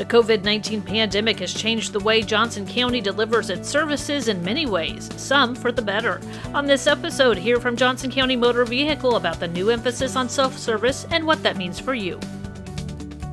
The COVID-19 pandemic has changed the way Johnson County delivers its services in many ways, some for the better. On this episode, hear from Johnson County Motor Vehicle about the new emphasis on self-service and what that means for you.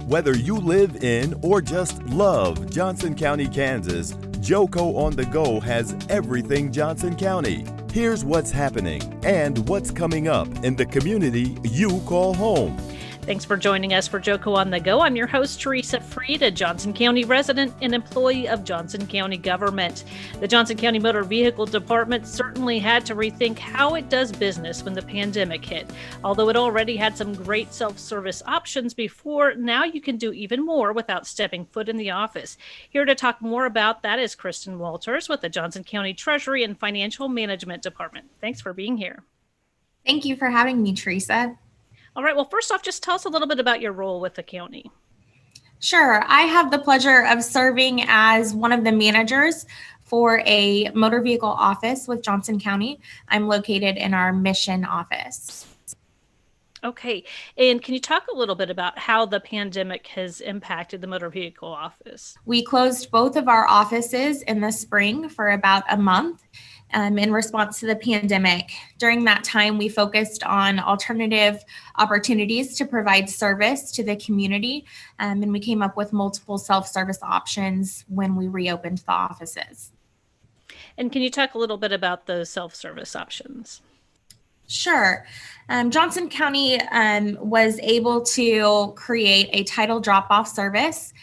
Whether you live in or just love Johnson County, Kansas, JoCo on the Go has everything Johnson County. Here's what's happening and what's coming up in the community you call home. Thanks for joining us for JoCo on the Go. I'm your host, Teresa Freed, a Johnson County resident and employee of Johnson County government. The Johnson County Motor Vehicle Department certainly had to rethink how it does business when the pandemic hit. Although it already had some great self-service options before, now you can do even more without stepping foot in the office. Here to talk more about that is Kristen Walters with the Johnson County Treasury and Financial Management Department. Thanks for being here. Thank you for having me, Teresa. All right. Well, first off, just tell us a little bit about your role with the county. Sure. I have the pleasure of serving as one of the managers for a motor vehicle office with Johnson County. I'm located in our mission office. Okay. And can you talk a little bit about how the pandemic has impacted the motor vehicle office? We closed both of our offices in the spring for about a month. In response to the pandemic. During that time, we focused on alternative opportunities to provide service to the community, and we came up with multiple self-service options when we reopened the offices. And can you talk a little bit about those self-service options? Sure. Johnson County was able to create a title drop-off service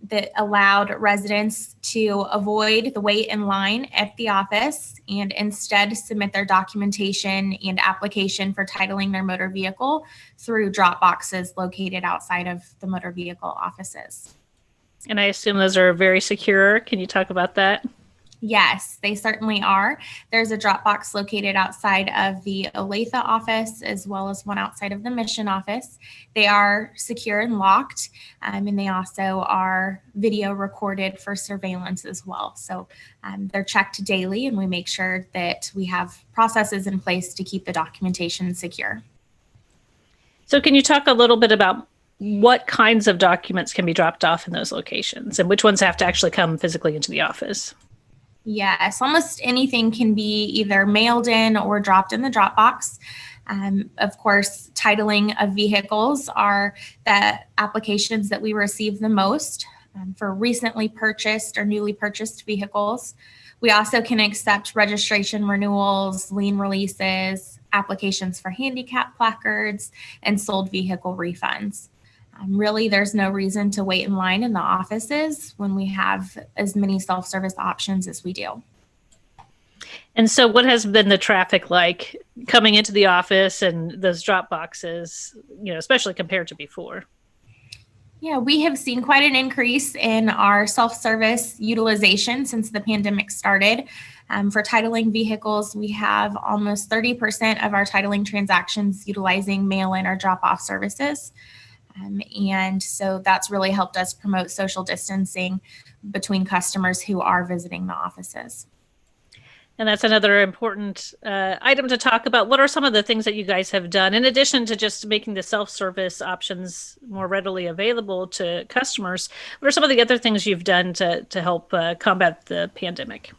that allowed residents to avoid the wait in line at the office and instead submit their documentation and application for titling their motor vehicle through drop boxes located outside of the motor vehicle offices. And I assume those are very secure. Can you talk about that? Yes, they certainly are. There's a drop box located outside of the Olathe office as well as one outside of the Mission office. They are secure and locked, and they also are video recorded for surveillance as well. So they're checked daily, and we make sure that we have processes in place to keep the documentation secure. So can you talk a little bit about what kinds of documents can be dropped off in those locations and which ones have to actually come physically into the office? Yes, almost anything can be either mailed in or dropped in the drop box. Of course, titling of vehicles are the applications that we receive the most for recently purchased or newly purchased vehicles. We also can accept registration renewals, lien releases, applications for handicap placards, and sold vehicle refunds. Really, there's no reason to wait in line in the offices when we have as many self-service options as we do. And so what has been the traffic like coming into the office and those drop boxes, especially compared to before? Yeah, we have seen quite an increase in our self-service utilization since the pandemic started. For titling vehicles, we have almost 30% of our titling transactions utilizing mail-in or drop-off services. And so that's really helped us promote social distancing between customers who are visiting the offices. And that's another important item to talk about. What are some of the things that you guys have done in addition to just making the self-service options more readily available to customers? What are some of the other things you've done to help combat the pandemic?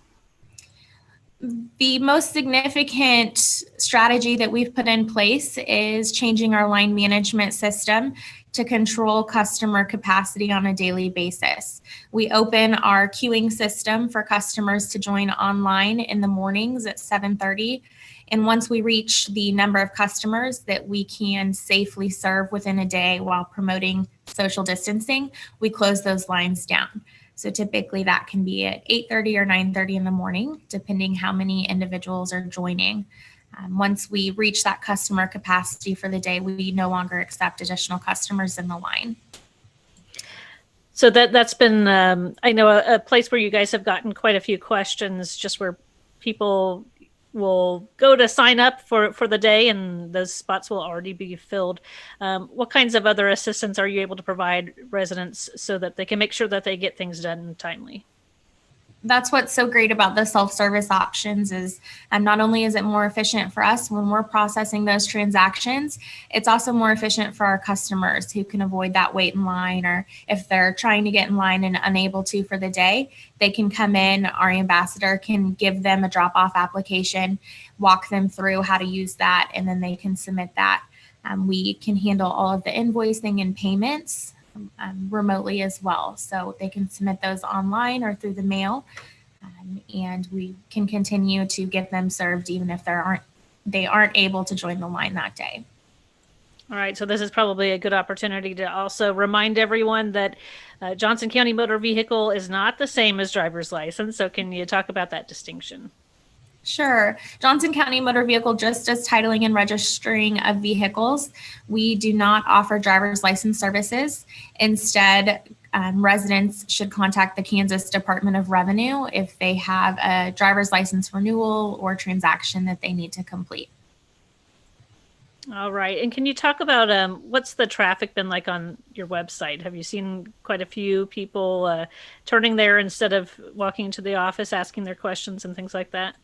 The most significant strategy that we've put in place is changing our line management system to control customer capacity on a daily basis. We open our queuing system for customers to join online in the mornings at 7:30. And once we reach the number of customers that we can safely serve within a day while promoting social distancing, we close those lines down. So typically that can be at 8:30 or 9:30 in the morning, depending how many individuals are joining. Once we reach that customer capacity for the day, we no longer accept additional customers in the line. So that's been, I know, a place where you guys have gotten quite a few questions, just where people will go to sign up for the day and those spots will already be filled. What kinds of other assistance are you able to provide residents so that they can make sure that they get things done timely? That's what's so great about the self-service options is not only is it more efficient for us when we're processing those transactions, it's also more efficient for our customers who can avoid that wait in line, or if they're trying to get in line and unable to for the day, they can come in, our ambassador can give them a drop-off application, walk them through how to use that, and then they can submit that. We can handle all of the invoicing and payments remotely as well. So they can submit those online or through the mail, and we can continue to get them served even if they aren't able to join the line that day. All right, so this is probably a good opportunity to also remind everyone that Johnson County Motor Vehicle is not the same as driver's license. So can you talk about that distinction? Sure. Johnson County Motor Vehicle just does titling and registering of vehicles. We do not offer driver's license services. Instead, residents should contact the Kansas Department of Revenue if they have a driver's license renewal or transaction that they need to complete. All right. And can you talk about what's the traffic been like on your website? Have you seen quite a few people turning there instead of walking into the office, asking their questions and things like that?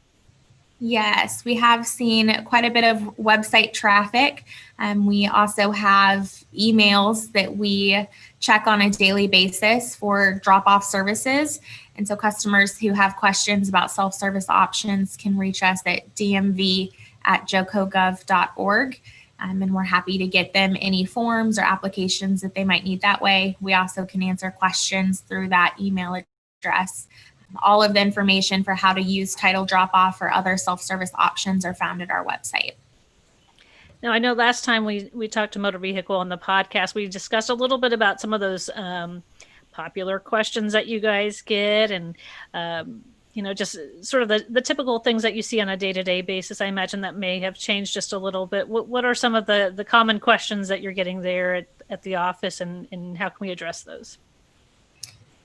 Yes, we have seen quite a bit of website traffic. We also have emails that we check on a daily basis for drop-off services. And so customers who have questions about self-service options can reach us at dmv@jocogov.org. And we're happy to get them any forms or applications that they might need that way. We also can answer questions through that email address. All of the information for how to use title drop-off or other self-service options are found at our website. Now, I know last time we talked to Motor Vehicle on the podcast, we discussed a little bit about some of those popular questions that you guys get and, just sort of the typical things that you see on a day-to-day basis. I imagine that may have changed just a little bit. What are some of the common questions that you're getting there at the office, and how can we address those?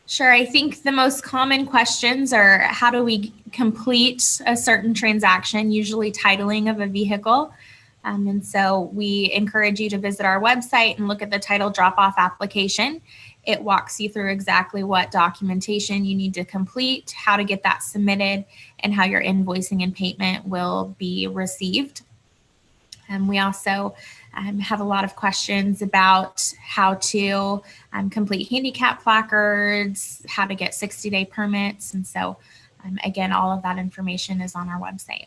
Sure. I think the most common questions are how do we complete a certain transaction, usually titling of a vehicle. And so we encourage you to visit our website and look at the title drop-off application. It walks you through exactly what documentation you need to complete, how to get that submitted, and how your invoicing and payment will be received. And we also have a lot of questions about how to complete handicap placards, how to get 60-day permits. And so, again, all of that information is on our website.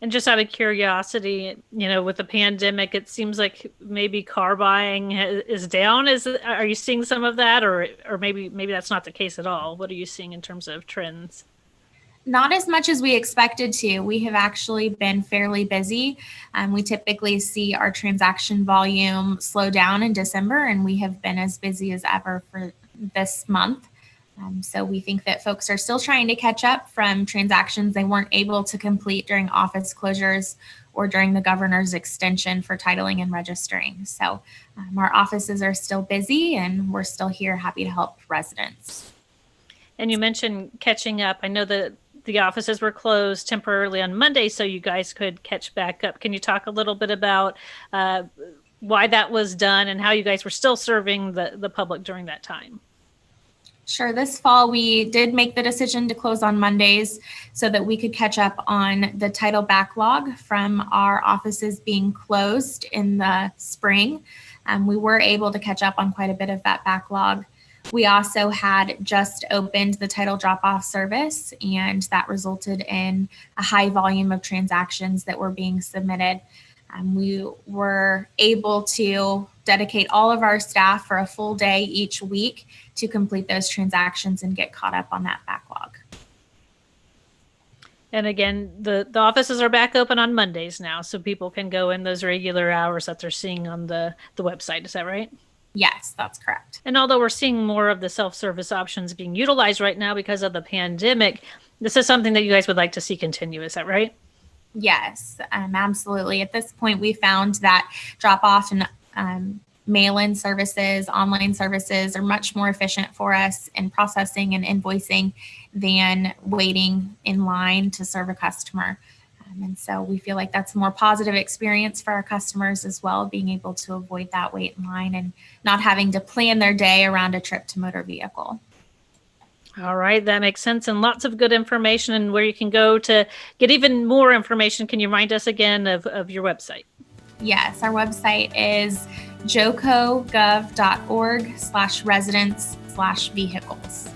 And just out of curiosity, with the pandemic, it seems like maybe car buying is down. Are you seeing some of that, or maybe that's not the case at all? What are you seeing in terms of trends? Not as much as we expected to. We have actually been fairly busy. We typically see our transaction volume slow down in December, and we have been as busy as ever for this month. So we think that folks are still trying to catch up from transactions they weren't able to complete during office closures or during the governor's extension for titling and registering. So our offices are still busy, and we're still here happy to help residents. And you mentioned catching up. I know that the offices were closed temporarily on Monday, so you guys could catch back up. Can you talk a little bit about why that was done and how you guys were still serving the public during that time? Sure. This fall, we did make the decision to close on Mondays so that we could catch up on the title backlog from our offices being closed in the spring. We were able to catch up on quite a bit of that backlog. We also had just opened the title drop-off service, and that resulted in a high volume of transactions that were being submitted. We were able to dedicate all of our staff for a full day each week to complete those transactions and get caught up on that backlog. And again, the offices are back open on Mondays now, so people can go in those regular hours that they're seeing on the website. Is that right? Yes, that's correct. And although we're seeing more of the self-service options being utilized right now because of the pandemic, this is something that you guys would like to see continue. Is that right? Yes, absolutely. At this point, we found that drop-off and mail-in services, online services are much more efficient for us in processing and invoicing than waiting in line to serve a customer. And so we feel like that's a more positive experience for our customers as well, being able to avoid that wait in line and not having to plan their day around a trip to motor vehicle. All right, that makes sense, and lots of good information and where you can go to get even more information. Can you remind us again of your website? Yes, our website is jocogov.org/residents/vehicles.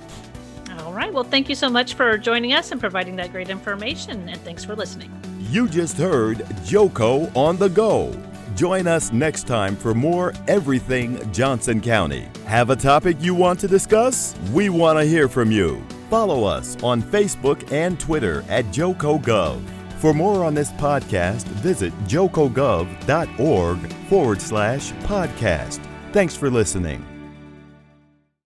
All right, well, thank you so much for joining us and providing that great information, and thanks for listening. You just heard JoCo on the Go. Join us next time for more Everything Johnson County. Have a topic you want to discuss? We want to hear from you. Follow us on Facebook and Twitter at JoCoGov. For more on this podcast, visit jocogov.org/podcast. Thanks for listening.